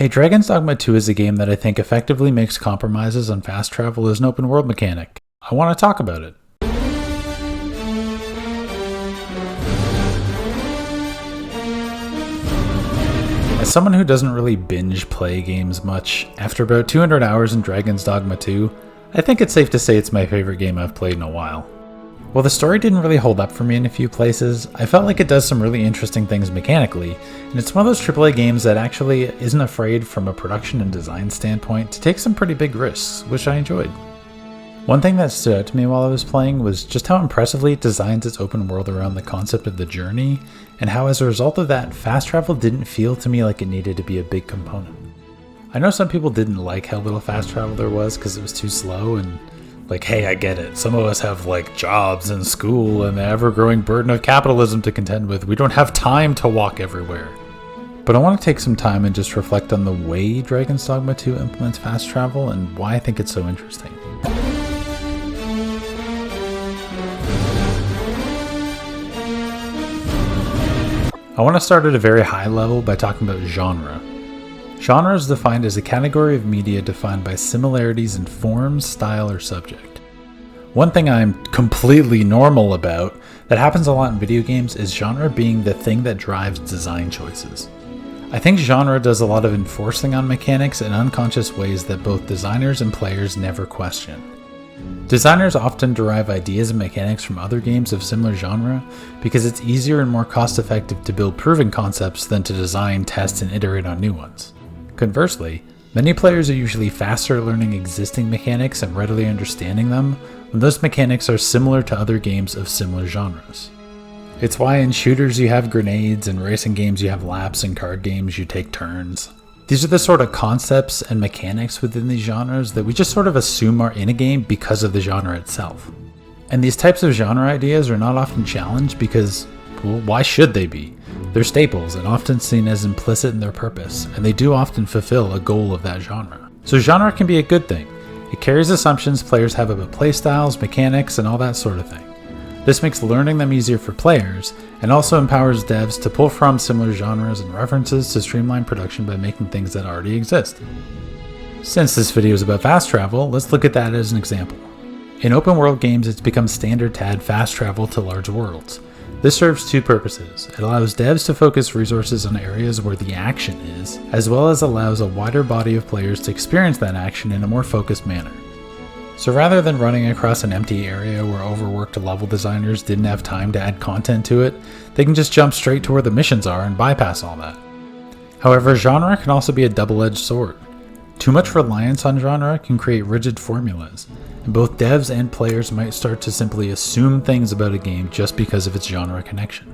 Hey, Dragon's Dogma 2 is a game that I think effectively makes compromises on fast travel as an open world mechanic. I want to talk about it. As someone who doesn't really binge play games much, after about 200 hours in Dragon's Dogma 2, I think it's safe to say it's my favorite game I've played in a while. While the story didn't really hold up for me in a few places, I felt like it does some really interesting things mechanically, and it's one of those AAA games that actually isn't afraid from a production and design standpoint to take some pretty big risks, which I enjoyed. One thing that stood out to me while I was playing was just how impressively it designs its open world around the concept of the journey, and how as a result of that, fast travel didn't feel to me like it needed to be a big component. I know some people didn't like how little fast travel there was because it was too slow, and hey, I get it. Some of us have jobs and school and the ever-growing burden of capitalism to contend with. We don't have time to walk everywhere. But I want to take some time and just reflect on the way Dragon's Dogma 2 implements fast travel and why I think it's so interesting. I want to start at a very high level by talking about genre. Genre is defined as a category of media defined by similarities in form, style, or subject. One thing I'm completely normal about that happens a lot in video games is genre being the thing that drives design choices. I think genre does a lot of enforcing on mechanics in unconscious ways that both designers and players never question. Designers often derive ideas and mechanics from other games of similar genre because it's easier and more cost-effective to build proven concepts than to design, test, and iterate on new ones. Conversely, many players are usually faster at learning existing mechanics and readily understanding them when those mechanics are similar to other games of similar genres. It's why in shooters you have grenades, and racing games you have laps, and card games you take turns. These are the sort of concepts and mechanics within these genres that we just sort of assume are in a game because of the genre itself. And these types of genre ideas are not often challenged because, well, why should they be? They're staples and often seen as implicit in their purpose, and they do often fulfill a goal of that genre. So genre can be a good thing. It carries assumptions players have about playstyles, mechanics, and all that sort of thing. This makes learning them easier for players, and also empowers devs to pull from similar genres and references to streamline production by making things that already exist. Since this video is about fast travel, let's look at that as an example. In open world games, it's become standard to add fast travel to large worlds. This serves two purposes. It allows devs to focus resources on areas where the action is, as well as allows a wider body of players to experience that action in a more focused manner. So rather than running across an empty area where overworked level designers didn't have time to add content to it, they can just jump straight to where the missions are and bypass all that. However, genre can also be a double-edged sword. Too much reliance on genre can create rigid formulas, and both devs and players might start to simply assume things about a game just because of its genre connection.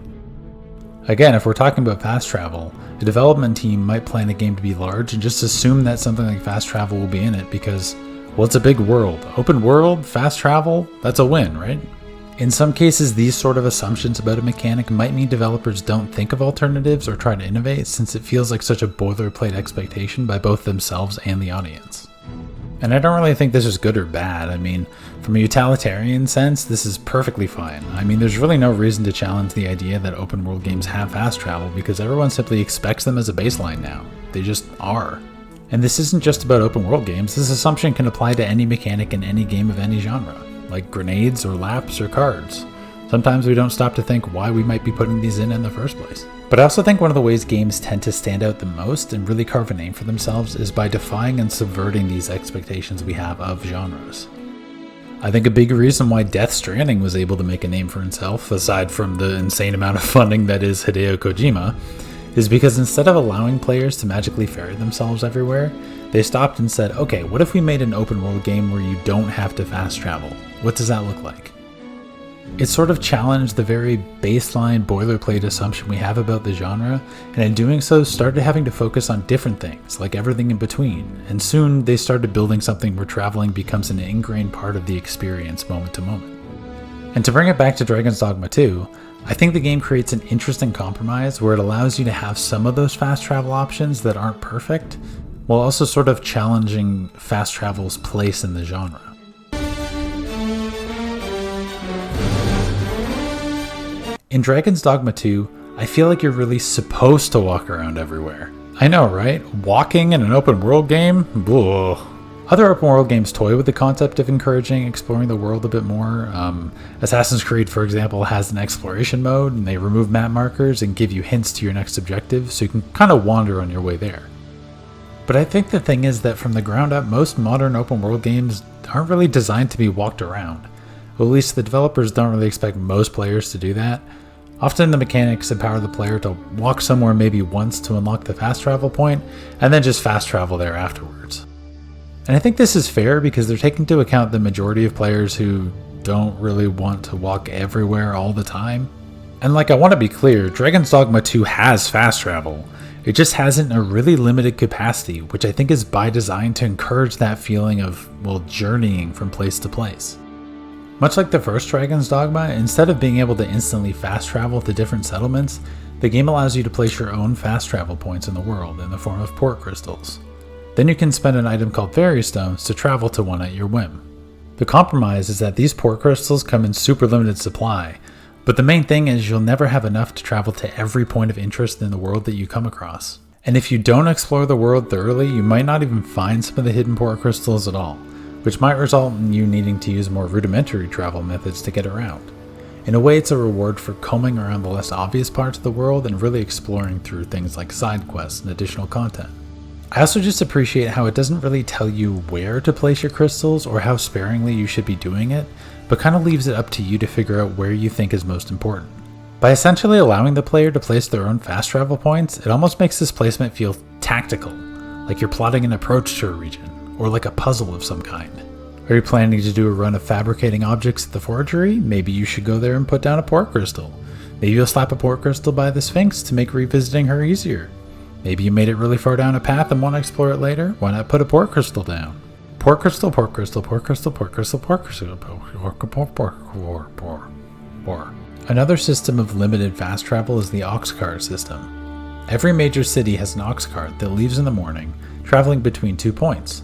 Again, if we're talking about fast travel, a development team might plan a game to be large and just assume that something like fast travel will be in it because, well, it's a big world. Open world, fast travel, that's a win, right? In some cases, these sort of assumptions about a mechanic might mean developers don't think of alternatives or try to innovate, since it feels like such a boilerplate expectation by both themselves and the audience. And I don't really think this is good or bad. I mean, from a utilitarian sense, this is perfectly fine. I mean, there's really no reason to challenge the idea that open world games have fast travel because everyone simply expects them as a baseline now. They just are. And this isn't just about open world games. This assumption can apply to any mechanic in any game of any genre, like grenades or laps or cards. Sometimes we don't stop to think why we might be putting these in the first place. But I also think one of the ways games tend to stand out the most and really carve a name for themselves is by defying and subverting these expectations we have of genres. I think a big reason why Death Stranding was able to make a name for itself, aside from the insane amount of funding that is Hideo Kojima, is because instead of allowing players to magically ferry themselves everywhere, they stopped and said, okay, what if we made an open world game where you don't have to fast travel? What does that look like? It sort of challenged the very baseline boilerplate assumption we have about the genre, and in doing so started having to focus on different things, like everything in between, and soon they started building something where traveling becomes an ingrained part of the experience moment to moment. And to bring it back to Dragon's Dogma 2, I think the game creates an interesting compromise where it allows you to have some of those fast travel options that aren't perfect, while also sort of challenging fast travel's place in the genre. In Dragon's Dogma 2, I feel like you're really supposed to walk around everywhere. I know, right? Walking in an open world game? Ugh. Other open world games toy with the concept of encouraging exploring the world a bit more. Assassin's Creed, for example, has an exploration mode, and they remove map markers and give you hints to your next objective, so you can kind of wander on your way there. But I think the thing is that from the ground up, most modern open world games aren't really designed to be walked around. Well, at least the developers don't really expect most players to do that. Often the mechanics empower the player to walk somewhere maybe once to unlock the fast travel point, and then just fast travel there afterwards. And I think this is fair because they're taking into account the majority of players who don't really want to walk everywhere all the time. And I want to be clear, Dragon's Dogma 2 has fast travel. It just has it in a really limited capacity, which I think is by design to encourage that feeling of, journeying from place to place. Much like the first Dragon's Dogma, instead of being able to instantly fast travel to different settlements, the game allows you to place your own fast travel points in the world in the form of port crystals. Then you can spend an item called Fairy Stones to travel to one at your whim. The compromise is that these port crystals come in super limited supply, but the main thing is you'll never have enough to travel to every point of interest in the world that you come across. And if you don't explore the world thoroughly, you might not even find some of the hidden port crystals at all, which might result in you needing to use more rudimentary travel methods to get around. In a way, it's a reward for combing around the less obvious parts of the world and really exploring through things like side quests and additional content. I also just appreciate how it doesn't really tell you where to place your crystals or how sparingly you should be doing it, but kind of leaves it up to you to figure out where you think is most important. By essentially allowing the player to place their own fast travel points, it almost makes this placement feel tactical, like you're plotting an approach to a region, or like a puzzle of some kind. Are you planning to do a run of fabricating objects at the forgery? Maybe you should go there and put down a port crystal. Maybe you'll slap a port crystal by the Sphinx to make revisiting her easier. Maybe you made it really far down a path and want to explore it later. Why not put a port crystal down? Port crystal, port crystal, port crystal, port crystal, port crystal, port. Another system of limited fast travel is the ox cart system. Every major city has an ox cart that leaves in the morning, traveling between 2 points.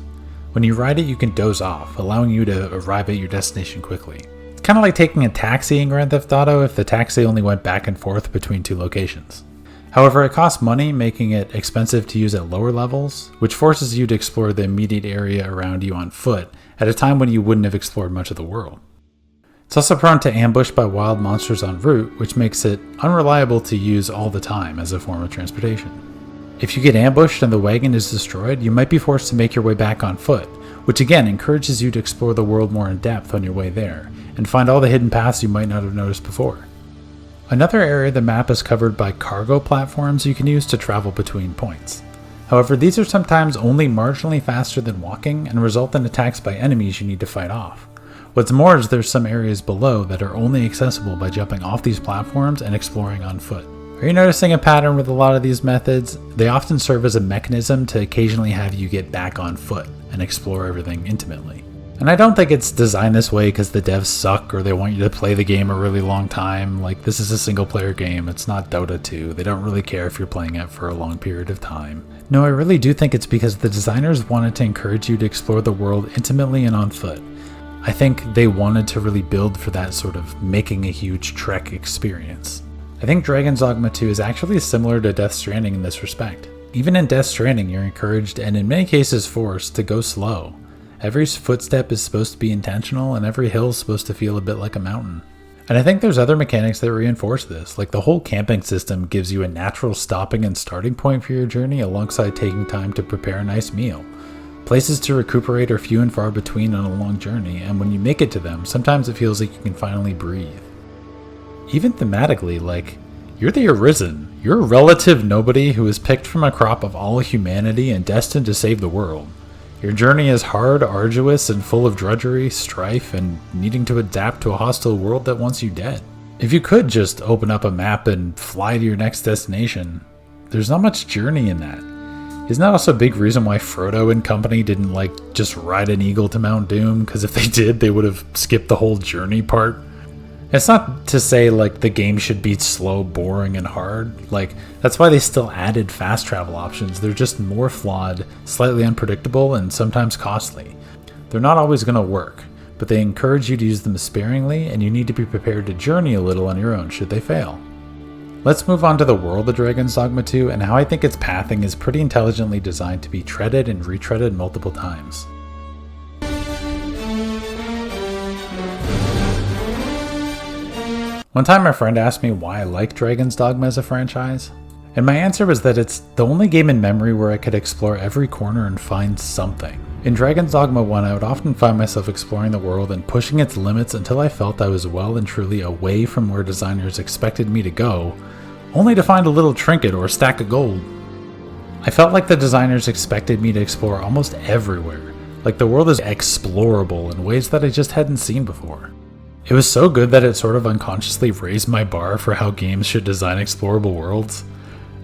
When you ride it, you can doze off, allowing you to arrive at your destination quickly. It's kind of like taking a taxi in Grand Theft Auto if the taxi only went back and forth between 2 locations. However, it costs money, making it expensive to use at lower levels, which forces you to explore the immediate area around you on foot at a time when you wouldn't have explored much of the world. It's also prone to ambush by wild monsters en route, which makes it unreliable to use all the time as a form of transportation. If you get ambushed and the wagon is destroyed, you might be forced to make your way back on foot, which again encourages you to explore the world more in depth on your way there, and find all the hidden paths you might not have noticed before. Another area of the map is covered by cargo platforms you can use to travel between points. However, these are sometimes only marginally faster than walking and result in attacks by enemies you need to fight off. What's more is there's some areas below that are only accessible by jumping off these platforms and exploring on foot. Are you noticing a pattern with a lot of these methods? They often serve as a mechanism to occasionally have you get back on foot and explore everything intimately. And I don't think it's designed this way because the devs suck or they want you to play the game a really long time. This is a single player game, it's not Dota 2. They don't really care if you're playing it for a long period of time. No, I really do think it's because the designers wanted to encourage you to explore the world intimately and on foot. I think they wanted to really build for that sort of making a huge trek experience. I think Dragon's Dogma 2 is actually similar to Death Stranding in this respect. Even in Death Stranding, you're encouraged, and in many cases forced, to go slow. Every footstep is supposed to be intentional, and every hill is supposed to feel a bit like a mountain. And I think there's other mechanics that reinforce this, like the whole camping system gives you a natural stopping and starting point for your journey alongside taking time to prepare a nice meal. Places to recuperate are few and far between on a long journey, and when you make it to them, sometimes it feels like you can finally breathe. Even thematically, you're the Arisen. You're a relative nobody who is picked from a crop of all humanity and destined to save the world. Your journey is hard, arduous, and full of drudgery, strife, and needing to adapt to a hostile world that wants you dead. If you could just open up a map and fly to your next destination, there's not much journey in that. Isn't that also a big reason why Frodo and company didn't just ride an eagle to Mount Doom? Because if they did, they would have skipped the whole journey part. It's not to say the game should be slow, boring, and hard. That's why they still added fast travel options. They're just more flawed, slightly unpredictable, and sometimes costly. They're not always going to work, but they encourage you to use them sparingly, and you need to be prepared to journey a little on your own should they fail. Let's move on to the world of Dragon's Dogma 2 and how I think its pathing is pretty intelligently designed to be treaded and retreaded multiple times. One time my friend asked me why I like Dragon's Dogma as a franchise, and my answer was that it's the only game in memory where I could explore every corner and find something. In Dragon's Dogma 1, I would often find myself exploring the world and pushing its limits until I felt I was well and truly away from where designers expected me to go, only to find a little trinket or a stack of gold. I felt like the designers expected me to explore almost everywhere, like the world is explorable in ways that I just hadn't seen before. It was so good that it sort of unconsciously raised my bar for how games should design explorable worlds.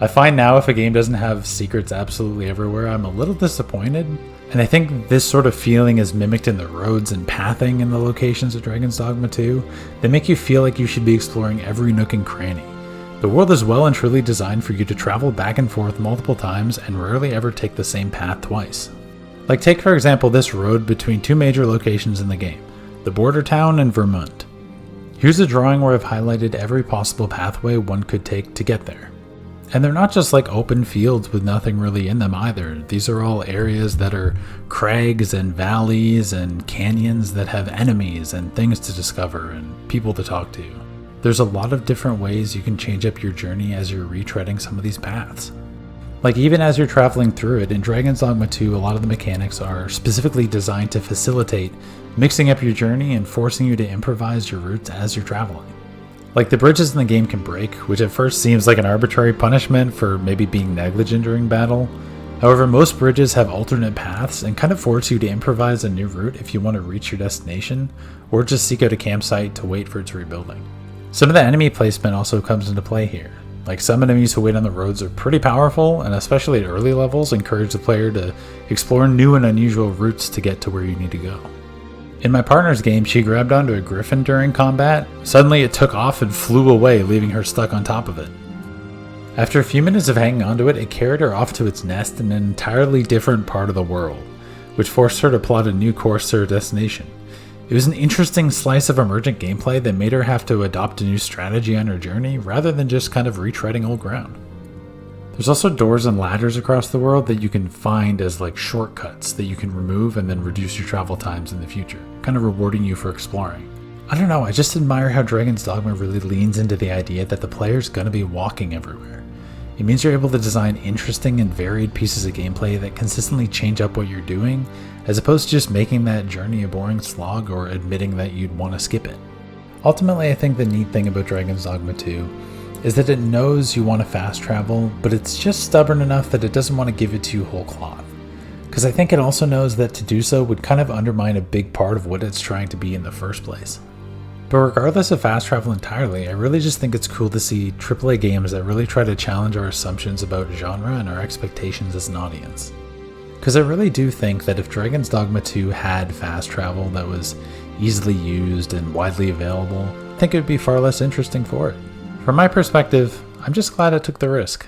I find now if a game doesn't have secrets absolutely everywhere, I'm a little disappointed. And I think this sort of feeling is mimicked in the roads and pathing in the locations of Dragon's Dogma 2. They make you feel like you should be exploring every nook and cranny. The world is well and truly designed for you to travel back and forth multiple times and rarely ever take the same path twice. Like take for example this road between two major locations in the game, the border town and Vermont. Here's a drawing where I've highlighted every possible pathway one could take to get there. And they're not just like open fields with nothing really in them either. These are all areas that are crags and valleys and canyons that have enemies and things to discover and people to talk to. There's a lot of different ways you can change up your journey as you're retreading some of these paths. Like even as you're traveling through it, in Dragon's Dogma 2, a lot of the mechanics are specifically designed to facilitate mixing up your journey and forcing you to improvise your routes as you're traveling. Like the bridges in the game can break, which at first seems like an arbitrary punishment for maybe being negligent during battle. However, most bridges have alternate paths and kind of force you to improvise a new route if you want to reach your destination, or just seek out a campsite to wait for its rebuilding. Some of the enemy placement also comes into play here. Like some enemies who wait on the roads are pretty powerful, and especially at early levels encourage the player to explore new and unusual routes to get to where you need to go. In my partner's game, she grabbed onto a griffin during combat. Suddenly it took off and flew away, leaving her stuck on top of it. After a few minutes of hanging onto it, it carried her off to its nest in an entirely different part of the world, which forced her to plot a new course to her destination. It was an interesting slice of emergent gameplay that made her have to adopt a new strategy on her journey, rather than just kind of retreading old ground. There's also doors and ladders across the world that you can find as like shortcuts that you can remove and then reduce your travel times in the future, kind of rewarding you for exploring. I don't know, I just admire how Dragon's Dogma really leans into the idea that the player's gonna be walking everywhere. It means you're able to design interesting and varied pieces of gameplay that consistently change up what you're doing, as opposed to just making that journey a boring slog or admitting that you'd want to skip it. Ultimately, I think the neat thing about Dragon's Dogma 2 is that it knows you want to fast travel, but it's just stubborn enough that it doesn't want to give it to you whole cloth. Because I think it also knows that to do so would kind of undermine a big part of what it's trying to be in the first place. But regardless of fast travel entirely, I really just think it's cool to see AAA games that really try to challenge our assumptions about genre and our expectations as an audience. Because I really do think that if Dragon's Dogma 2 had fast travel that was easily used and widely available, I think it would be far less interesting for it. From my perspective, I'm just glad I took the risk.